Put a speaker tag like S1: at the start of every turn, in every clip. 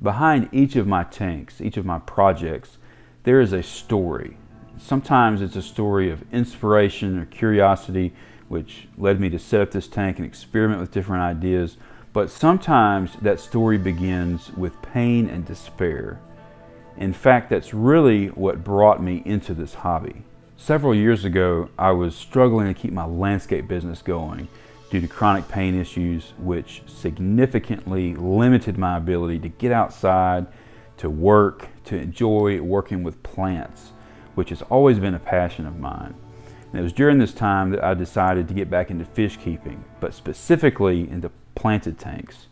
S1: Behind each of my tanks, each of my projects, there is a story. Sometimes it's a story of inspiration or curiosity, which led me to set up this tank and experiment with different ideas. But sometimes that story begins with pain and despair. In fact, that's really what brought me into this hobby. Several years ago, I was struggling to keep my landscape business going due to chronic pain issues, which significantly limited my ability to get outside, to work, to enjoy working with plants, which has always been a passion of mine. And it was during this time that I decided to get back into fish keeping, but specifically into planted tanks.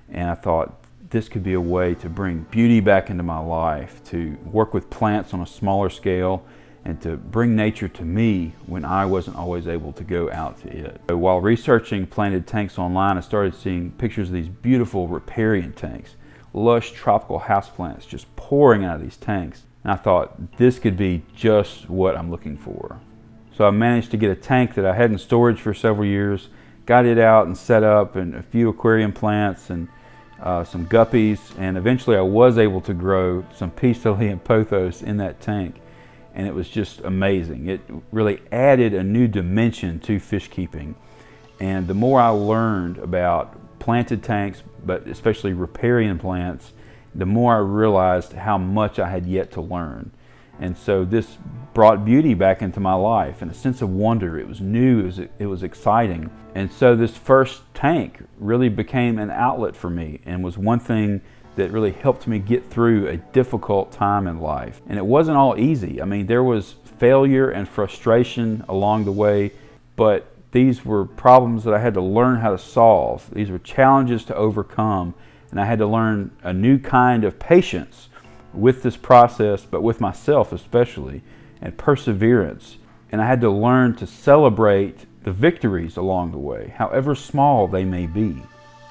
S1: And I thought this could be a way to bring beauty back into my life, to work with plants on a smaller scale, and to bring nature to me when I wasn't always able to go out to it. So while researching planted tanks online, I started seeing pictures of these beautiful riparian tanks, lush tropical houseplants just pouring out of these tanks. And I thought this could be just what I'm looking for. So I managed to get a tank that I had in storage for several years, got it out and set up, and a few aquarium plants and some guppies, and eventually I was able to grow some peace lily and pothos in that tank. And it was just amazing. It really added a new dimension to fish keeping. And the more I learned about planted tanks, but especially riparian plants, the more I realized how much I had yet to learn. And so this brought beauty back into my life and a sense of wonder. It was new, it was exciting. And so this first tank really became an outlet for me and was one thing that really helped me get through a difficult time in life. And it wasn't all easy. I mean, there was failure and frustration along the way, but these were problems that I had to learn how to solve. These were challenges to overcome, and I had to learn a new kind of patience with this process, but with myself especially, and perseverance. And I had to learn to celebrate the victories along the way, however small they may be.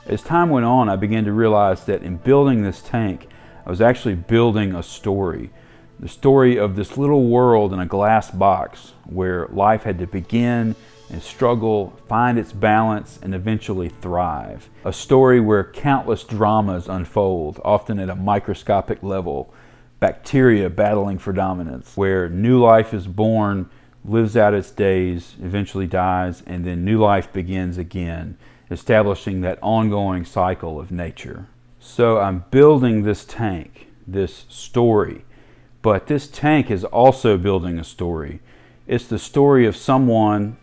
S1: As time went on, I began to realize that in building this tank, I was actually building a story. The story of this little world in a glass box where life had to begin and struggle, find its balance, and eventually thrive. A story where countless dramas unfold, often at a microscopic level. Bacteria battling for dominance, where new life is born, lives out its days, eventually dies, and then new life begins again, establishing that ongoing cycle of nature. So I'm building this tank, this story, but this tank is also building a story. It's the story of someone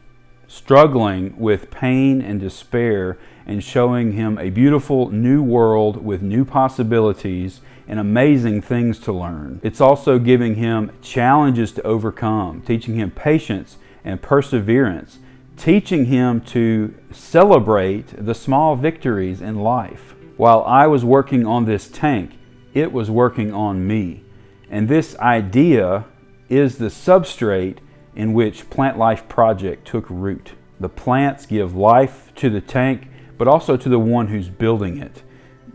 S1: struggling with pain and despair and showing him a beautiful new world with new possibilities and amazing things to learn. It's also giving him challenges to overcome, teaching him patience and perseverance, teaching him to celebrate the small victories in life. While I was working on this tank, it was working on me. And this idea is the substrate in which Plant Life Project took root. The plants give life to the tank, but also to the one who's building it.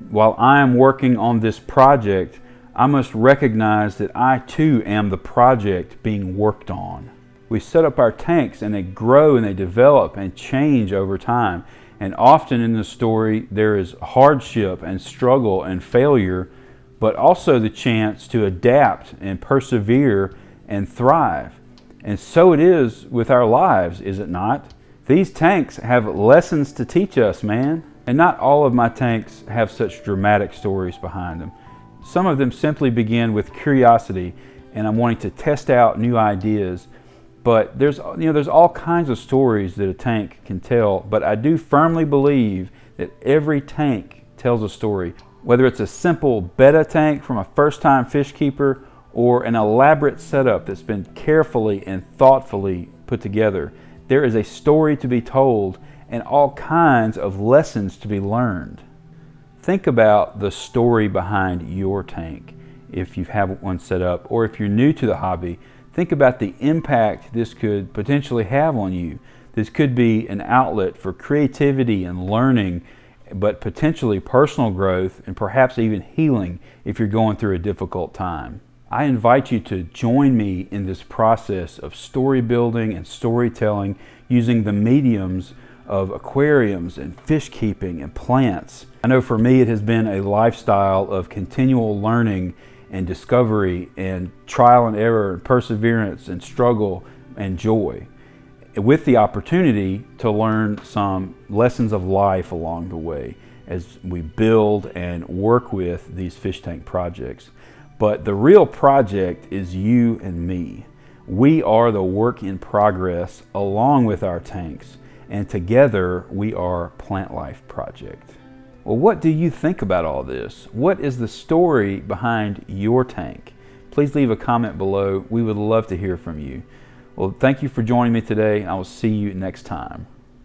S1: While I am working on this project, I must recognize that I too am the project being worked on. We set up our tanks and they grow and they develop and change over time. And often in the story there is hardship and struggle and failure, but also the chance to adapt and persevere and thrive. And so it is with our lives, is it not? These tanks have lessons to teach us, man. And not all of my tanks have such dramatic stories behind them. Some of them simply begin with curiosity and I'm wanting to test out new ideas. But there's all kinds of stories that a tank can tell, but I do firmly believe that every tank tells a story. Whether it's a simple betta tank from a first-time fish keeper or an elaborate setup that's been carefully and thoughtfully put together, there is a story to be told and all kinds of lessons to be learned. Think about the story behind your tank if you have one set up, or if you're new to the hobby. Think about the impact this could potentially have on you. This could be an outlet for creativity and learning, but potentially personal growth and perhaps even healing if you're going through a difficult time. I invite you to join me in this process of story building and storytelling using the mediums of aquariums and fish keeping and plants. I know for me it has been a lifestyle of continual learning and discovery and trial and error and perseverance and struggle and joy, with the opportunity to learn some lessons of life along the way as we build and work with these fish tank projects. But the real project is you and me. We are the work in progress along with our tanks, and together we are Plant Life Project. Well, what do you think about all this? What is the story behind your tank? Please leave a comment below. We would love to hear from you. Well, thank you for joining me today. I will see you next time.